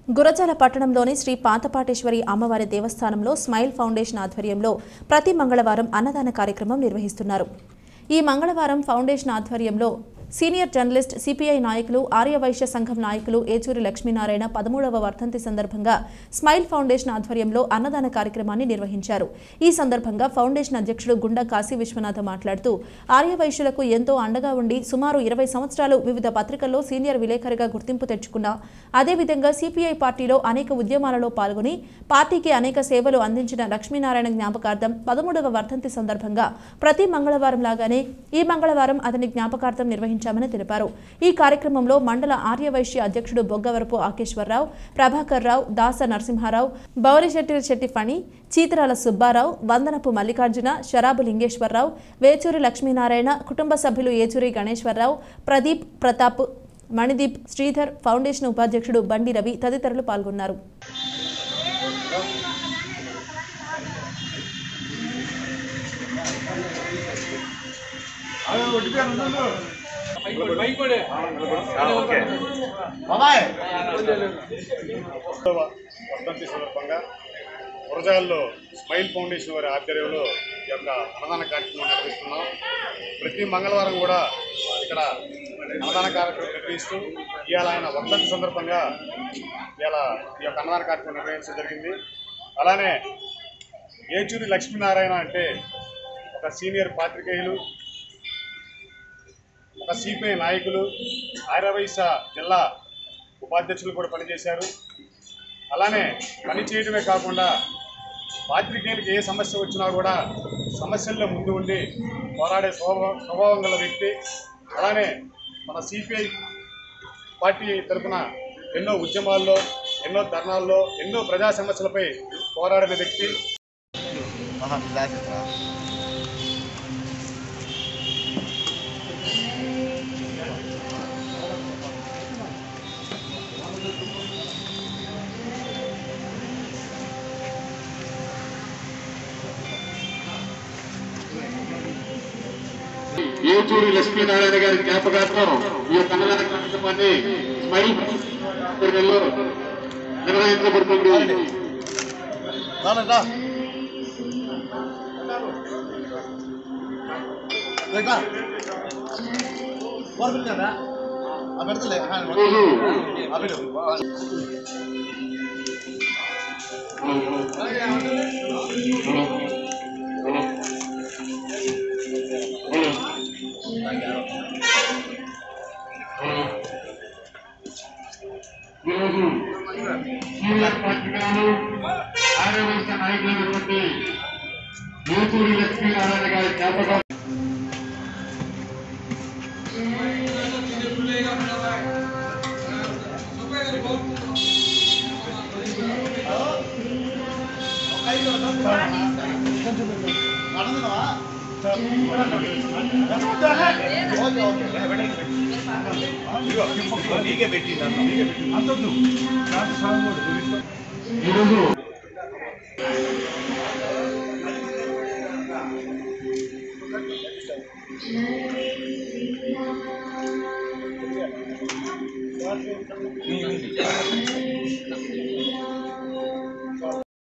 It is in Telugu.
గురజాల పట్టణంలోని శ్రీ పాతపాటేశ్వరి అమ్మవారి దేవస్థానంలో స్మైల్ ఫౌండేషన్ ఆధ్వర్యంలో ప్రతి మంగళవారం అన్నదాన కార్యక్రమం నిర్వహిస్తున్నారు. ఈ మంగళవారం ఫౌండేషన్ ఆధ్వర్యంలో సీనియర్ జర్నలిస్ట్ సిపిఐ నాయకులు ఆర్యవైశ్య సంఘం నాయకులు ఏచూరి లక్ష్మీనారాయణ 13వ వర్ధంతి సందర్భంగా స్మైల్ ఫౌండేషన్ ఆధ్వర్యంలో అన్నదాన కార్యక్రమాన్ని నిర్వహించారు. ఈ సందర్భంగా ఫౌండేషన్ అధ్యక్షుడు గుండా కాశీ విశ్వనాథ మాట్లాడుతూ ఆర్యవైశ్యులకు ఎంతో అండగా ఉండి సుమారు 20 సంవత్సరాలు వివిధ పత్రికల్లో సీనియర్ విలేకరిగా గుర్తింపు తెచ్చుకున్న అదేవిధంగా సిపిఐ పార్టీలో అనేక ఉద్యమాలలో పాల్గొని పార్టీకి అనేక సేవలు అందించిన లక్ష్మీనారాయణ జ్ఞాపకార్థం 13వ వర్ధంతి సందర్భంగా ప్రతి మంగళవారం లాగానే ఈ మంగళవారం అతని జ్ఞాపకార్థం నిర్వహించారు. తెలిపారు. ఈ కార్యక్రమంలో మండల ఆర్యవైశ్య అధ్యక్షుడు బొగ్గవరపు ఆకేశ్వరరావు, ప్రభాకర్ రావు, దాస నరసింహారావు, బౌరిశెట్టి ఫణి, చీతరాల సుబ్బారావు, వందనపు మల్లికార్జున, శరాబు లింగేశ్వరరావు, వేచూరి లక్ష్మీనారాయణ, కుటుంబ సభ్యులు ఏచూరి గణేశ్వరరావు, ప్రదీప్, ప్రతాప్, మణిదీప్, శ్రీధర్, ఫౌండేషన్ ఉపాధ్యక్షుడు బండి రవి తదితరులు పాల్గొన్నారు. వర్ధంతి సందర్భంగా గురజాలలో స్మైల్ ఫౌండేషన్ వారి ఆధ్వర్యంలో ఈ యొక్క అన్నదాన కార్యక్రమం నిర్వహిస్తున్నాం. ప్రతి మంగళవారం కూడా ఇక్కడ అన్నదాన కార్యక్రమం నిర్వహిస్తూ ఇవాళ ఆయన వర్ధంతి సందర్భంగా ఇవాళ ఈ యొక్క అన్నదాన కార్యక్రమం నిర్వహించడం జరిగింది. అలానే ఏచూరి లక్ష్మీనారాయణ అంటే ఒక సీనియర్ పాత్రికేయులు, ఒక సిపిఐ నాయకులు, ఆర్యవైశ్య జిల్లా ఉపాధ్యక్షులు కూడా పనిచేశారు. అలానే పని చేయడమే కాకుండా పాత్రికేయులకు ఏ సమస్య వచ్చినా కూడా సమస్యల్లో ముందు ఉండి పోరాడే స్వభావం గల వ్యక్తి. అలానే మన సిపిఐ పార్టీ తరఫున ఎన్నో ఉద్యమాల్లో, ఎన్నో ధర్నాల్లో, ఎన్నో ప్రజా సమస్యలపై పోరాడిన వ్యక్తి. ఏచూరి లక్ష్మీనారాయణ గారి జ్ఞాపకార్థం ఈ యొక్క అన్నదాన కార్యక్రమాన్ని స్మైల్ నిర్వహించబడుతుంది. ఈరోజు సీనియర్ పత్రికలు ఆర్యవైశ్య నాయకులైనటువంటి ఏచూరి లక్ష్మీనారాయణ గారి జ్ఞాపకం ఈరోజు